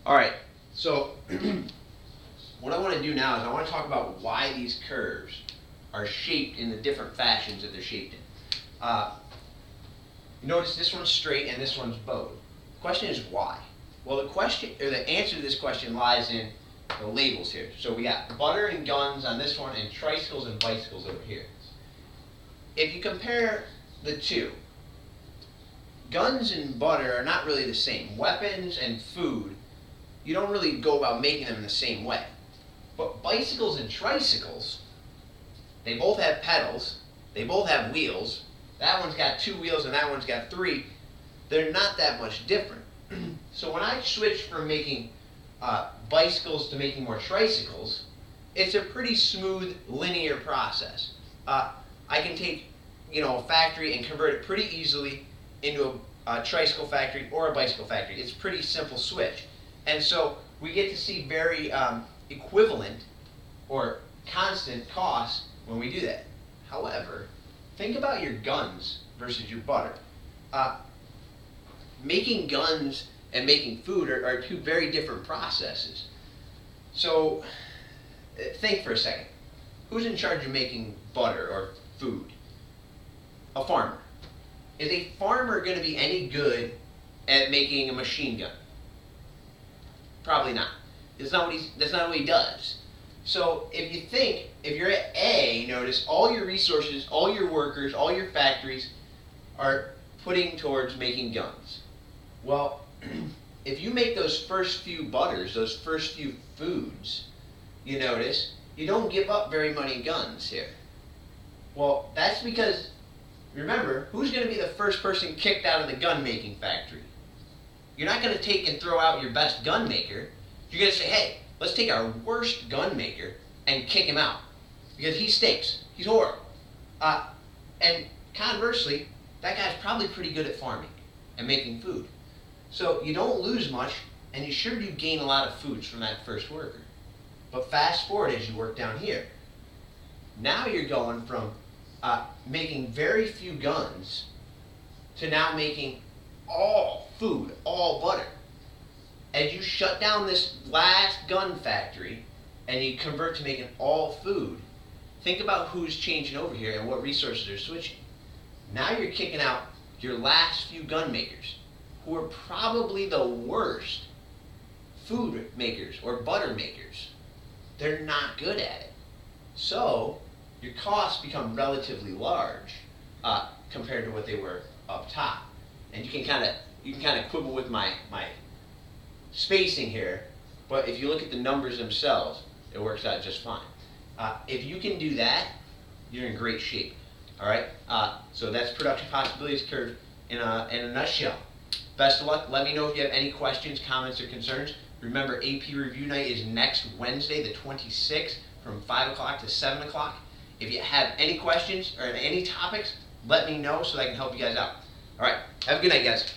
All right, so what I want to do now is I want to talk about why these curves are shaped in the different fashions that they're shaped in. You notice this one's straight and this one's bowed. The question is why? Well, the answer to this question lies in the labels here. So we got butter and guns on this one and tricycles and bicycles over here. If you compare the two, guns and butter are not really the same. Weapons and food, you don't really go about making them in the same way. But bicycles and tricycles, they both have pedals, they both have wheels. That one's got 2 wheels and that one's got 3. They're not that much different. So when I switch from making bicycles to making more tricycles, it's a pretty smooth, linear process. I can take, a factory and convert it pretty easily into a tricycle factory or a bicycle factory. It's a pretty simple switch. And so we get to see very equivalent or constant costs when we do that. However, think about your guns versus your butter. Making guns and making food are 2 very different processes. So think for a second. Who's in charge of making butter or food? A farmer. Is a farmer going to be any good at making a machine gun? Probably not. That's not what he does. So if you're at A, notice all your resources, all your workers, all your factories are putting towards making guns. Well, if you make those first few butters, those first few foods, you notice you don't give up very many guns here. Well, that's because, remember, who's going to be the first person kicked out of the gun making factory? You're not going to take and throw out your best gun maker. You're going to say, hey, let's take our worst gun maker and kick him out because he stinks. He's horrible. And conversely, that guy's probably pretty good at farming and making food. So you don't lose much, and you sure do gain a lot of foods from that first worker. But fast forward as you work down here. Now you're going from making very few guns to now making all food, all butter. As you shut down this last gun factory and you convert to making all food, think about who's changing over here and what resources are switching. Now you're kicking out your last few gun makers, who are probably the worst food makers or butter makers. They're not good at it. So your costs become relatively large compared to what they were up top. And you can kind of quibble with my spacing here, but if you look at the numbers themselves, it works out just fine. If you can do that, you're in great shape. All right. So that's production possibilities curve in a nutshell. Best of luck. Let me know if you have any questions, comments, or concerns. Remember, AP Review Night is next Wednesday, the 26th, from 5 o'clock to 7 o'clock. If you have any questions or any topics, let me know so that I can help you guys out. All right. Have a good night, guys.